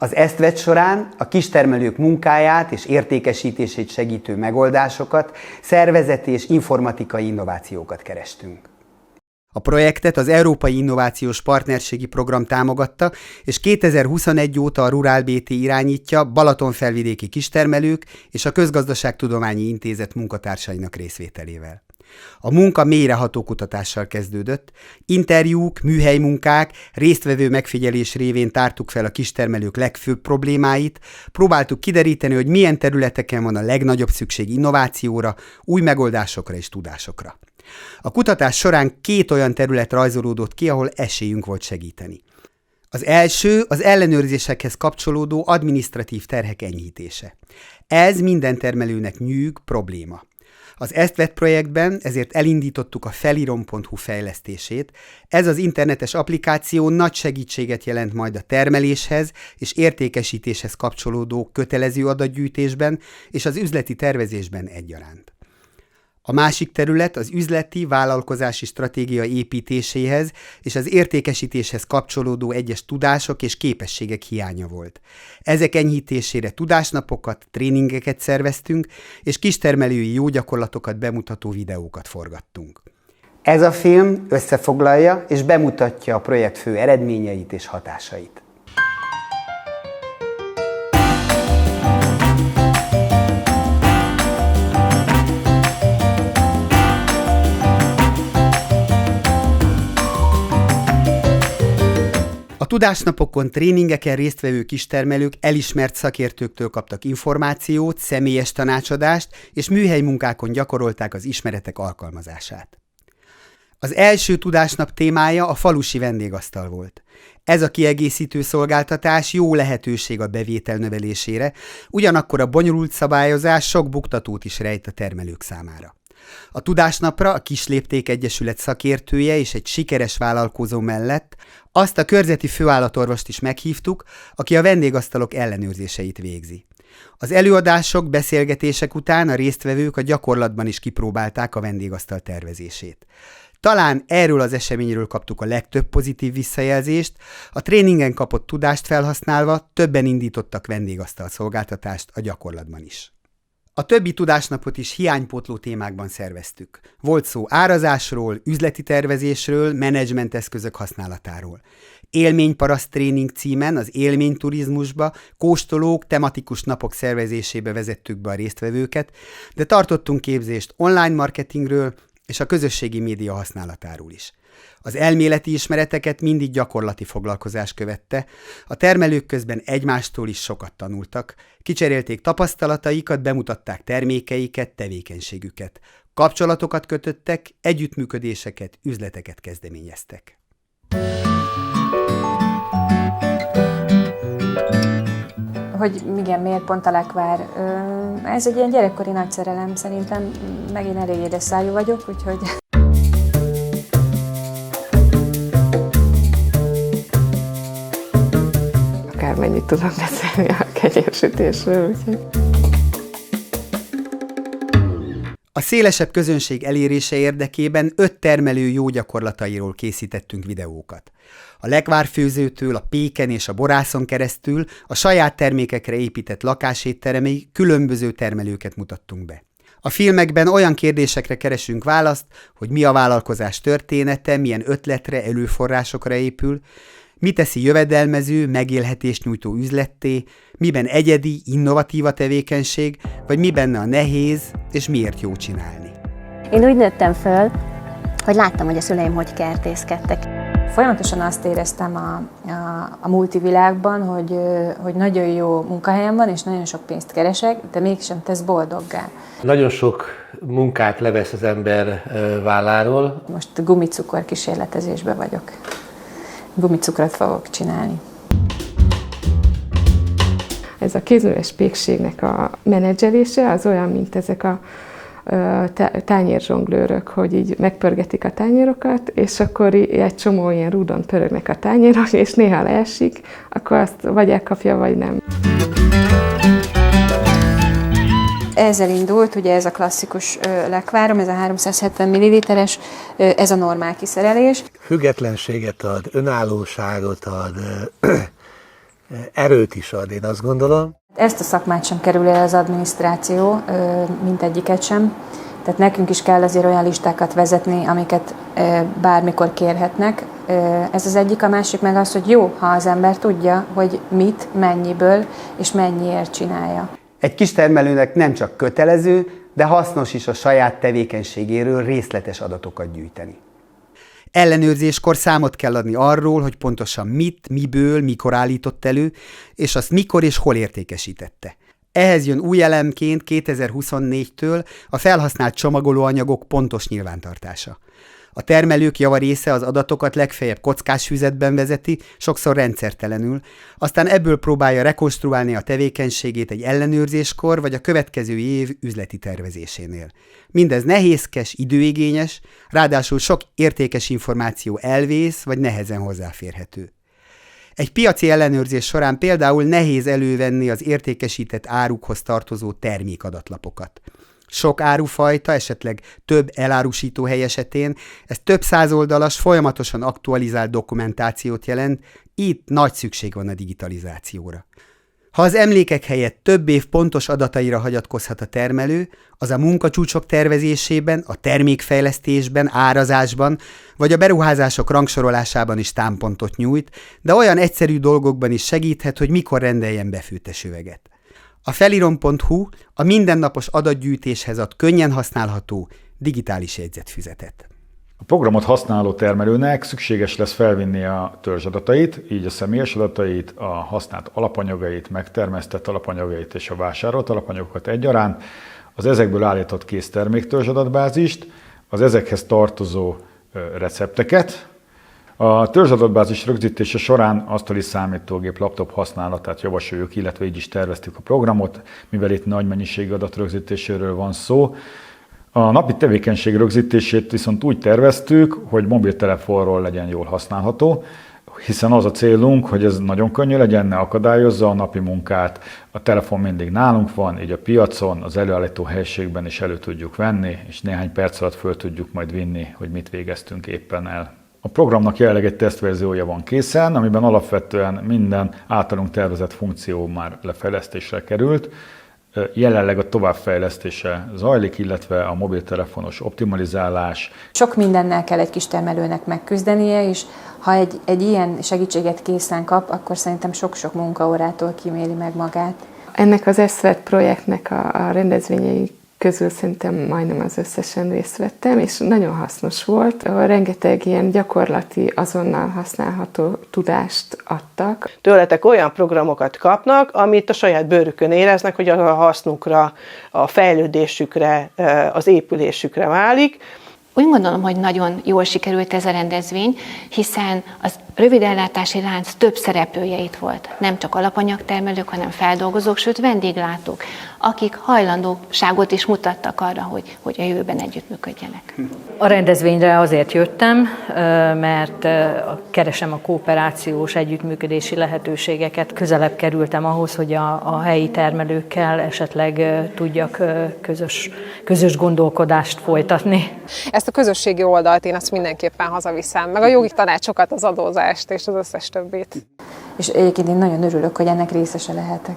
Az ESZTVET során a kistermelők munkáját és értékesítését segítő megoldásokat, szervezeti és informatikai innovációkat kerestünk. A projektet az Európai Innovációs Partnerségi Program támogatta, és 2021 óta a Rural BT irányítja balatonfelvidéki kistermelők és a Közgazdaságtudományi Intézet munkatársainak részvételével. A munka mélyreható kutatással kezdődött, interjúk, műhelymunkák, résztvevő megfigyelés révén tártuk fel a kistermelők legfőbb problémáit, próbáltuk kideríteni, hogy milyen területeken van a legnagyobb szükség innovációra, új megoldásokra és tudásokra. A kutatás során 2 olyan terület rajzolódott ki, ahol esélyünk volt segíteni. Az első az ellenőrzésekhez kapcsolódó adminisztratív terhek enyhítése. Ez minden termelőnek nyűg probléma. Az ESZTVET projektben ezért elindítottuk a felirom.hu fejlesztését. Ez az internetes applikáció nagy segítséget jelent majd a termeléshez és értékesítéshez kapcsolódó kötelező adatgyűjtésben és az üzleti tervezésben egyaránt. A másik terület az üzleti, vállalkozási stratégia építéséhez és az értékesítéshez kapcsolódó egyes tudások és képességek hiánya volt. Ezek enyhítésére tudásnapokat, tréningeket szerveztünk, és kistermelői jó gyakorlatokat bemutató videókat forgattunk. Ez a film összefoglalja és bemutatja a projekt fő eredményeit és hatásait. A tudásnapokon, tréningeken résztvevő kistermelők elismert szakértőktől kaptak információt, személyes tanácsadást, és műhelymunkákon gyakorolták az ismeretek alkalmazását. Az első tudásnap témája a falusi vendégasztal volt. Ez a kiegészítő szolgáltatás jó lehetőség a bevétel növelésére, ugyanakkor a bonyolult szabályozás sok buktatót is rejt a termelők számára. A tudásnapra a Kislépték Egyesület szakértője és egy sikeres vállalkozó mellett azt a körzeti főállatorvost is meghívtuk, aki a vendégasztalok ellenőrzéseit végzi. Az előadások, beszélgetések után a résztvevők a gyakorlatban is kipróbálták a vendégasztal tervezését. Talán erről az eseményről kaptuk a legtöbb pozitív visszajelzést, a tréningen kapott tudást felhasználva többen indítottak vendégasztal szolgáltatást a gyakorlatban is. A többi tudásnapot is hiánypótló témákban szerveztük. Volt szó árazásról, üzleti tervezésről, menedzsmenteszközök használatáról. Élményparaszt tréning címen az élményturizmusba, kóstolók, tematikus napok szervezésébe vezettük be a résztvevőket, de tartottunk képzést online marketingről és a közösségi média használatáról is. Az elméleti ismereteket mindig gyakorlati foglalkozás követte, a termelők közben egymástól is sokat tanultak, kicserélték tapasztalataikat, bemutatták termékeiket, tevékenységüket, kapcsolatokat kötöttek, együttműködéseket, üzleteket kezdeményeztek. Hogy igen, miért pont a lekvár? Ez egy ilyen gyerekkori nagy szerelem, szerintem megint elég édes szájú vagyok, úgyhogy... Akármennyit tudok beszélni a kenyérsütésről, úgyhogy... A szélesebb közönség elérése érdekében 5 termelő jó gyakorlatairól készítettünk videókat. A lekvárfőzőtől, a péken és a borászon keresztül a saját termékekre épített lakásétteremig különböző termelőket mutattunk be. A filmekben olyan kérdésekre keresünk választ, hogy mi a vállalkozás története, milyen ötletre, előforrásokra épül, mi teszi jövedelmező, megélhetést nyújtó üzletté, miben egyedi, innovatív a tevékenység, vagy mi benne a nehéz, és miért jó csinálni. Én úgy nőttem föl, hogy láttam, hogy a szüleim hogy kertészkedtek. Folyamatosan azt éreztem a multivilágban, hogy nagyon jó munkahelyem van, és nagyon sok pénzt keresek, de mégsem tesz boldoggá. Nagyon sok munkát levesz az ember válláról. Most gumicukor kísérletezésben vagyok. Gumicukrot fogok csinálni. Ez a kézműves pékségnek a menedzselése az olyan, mint ezek a tányérzsonglőrök, hogy így megpörgetik a tányérokat, és akkor egy csomó ilyen rúdon pörögnek a tányérok, és néha leesik, akkor azt vagy elkapja, vagy nem. Ezzel indult, ugye ez a klasszikus lekvárom, ez a 370 ml-es, ez a normál kiszerelés. Függetlenséget ad, önállóságot ad, erőt is ad, én azt gondolom. Ezt a szakmát sem kerül el az adminisztráció, mindegyiket sem. Tehát nekünk is kell azért olyan listákat vezetni, amiket bármikor kérhetnek. Ez az egyik, a másik meg az, hogy jó, ha az ember tudja, hogy mit, mennyiből és mennyiért csinálja. Egy kistermelőnek nem csak kötelező, de hasznos is a saját tevékenységéről részletes adatokat gyűjteni. Ellenőrzéskor számot kell adni arról, hogy pontosan mit, miből, mikor állított elő, és azt mikor és hol értékesítette. Ehhez jön új elemként 2024-től a felhasznált csomagolóanyagok pontos nyilvántartása. A termelők javarésze az adatokat legfeljebb kockás füzetben vezeti, sokszor rendszertelenül, aztán ebből próbálja rekonstruálni a tevékenységét egy ellenőrzéskor vagy a következő év üzleti tervezésénél. Mindez nehézkes, időigényes, ráadásul sok értékes információ elvész vagy nehezen hozzáférhető. Egy piaci ellenőrzés során például nehéz elővenni az értékesített árukhoz tartozó termékadatlapokat. Sok árufajta, esetleg több elárusítóhely esetén ez több száz oldalas, folyamatosan aktualizált dokumentációt jelent, itt nagy szükség van a digitalizációra. Ha az emlékek helyett több év pontos adataira hagyatkozhat a termelő, az a munkacsúcsok tervezésében, a termékfejlesztésben, árazásban, vagy a beruházások rangsorolásában is támpontot nyújt, de olyan egyszerű dolgokban is segíthet, hogy mikor rendeljen be fűtésüveget. A felirom.hu a mindennapos adatgyűjtéshez ad könnyen használható digitális jegyzetfüzetet. A programot használó termelőnek szükséges lesz felvinni a törzsadatait, így a személyes adatait, a használt alapanyagait, megtermesztett alapanyagait és a vásárolt alapanyagokat egyaránt, az ezekből állított késztermék törzsadatbázist, az ezekhez tartozó recepteket. A törzsadatbázis rögzítése során asztali számítógép, laptop használatát javasoljuk, illetve így is terveztük a programot, mivel itt nagy mennyiségű adat rögzítéséről van szó. A napi tevékenység rögzítését viszont úgy terveztük, hogy mobiltelefonról legyen jól használható, hiszen az a célunk, hogy ez nagyon könnyű legyen, ne akadályozza a napi munkát. A telefon mindig nálunk van, így a piacon, az előállító helységben is elő tudjuk venni, és néhány perc alatt föl tudjuk majd vinni, hogy mit végeztünk éppen el. A programnak jelenleg egy tesztverziója van készen, amiben alapvetően minden általunk tervezett funkció már lefejlesztésre került. Jelenleg a továbbfejlesztése zajlik, illetve a mobiltelefonos optimalizálás. Sok mindennel kell egy kistermelőnek megküzdenie, és ha egy ilyen segítséget készen kap, akkor szerintem sok-sok munkaórától kíméli meg magát. Ennek az SZVET projektnek a rendezvényei közül szerintem majdnem az összesen részt vettem, és nagyon hasznos volt. Rengeteg ilyen gyakorlati, azonnal használható tudást adtak. Tőletek olyan programokat kapnak, amit a saját bőrükön éreznek, hogy a hasznukra, a fejlődésükre, az épülésükre válik. Úgy gondolom, hogy nagyon jól sikerült ez a rendezvény, hiszen az rövidellátási lánc több szereplője itt volt. Nem csak alapanyagtermelők, hanem feldolgozók, sőt vendéglátók, akik hajlandóságot is mutattak arra, hogy a jövőben együttműködjenek. A rendezvényre azért jöttem, mert keresem a kooperációs együttműködési lehetőségeket. Közelebb kerültem ahhoz, hogy a helyi termelőkkel esetleg tudjak közös gondolkodást folytatni. Ezt a közösségi oldalt én azt mindenképpen hazaviszem, meg a jogi tanácsokat, az adózást és az összes többit. És egyébként én nagyon örülök, hogy ennek részese lehetek.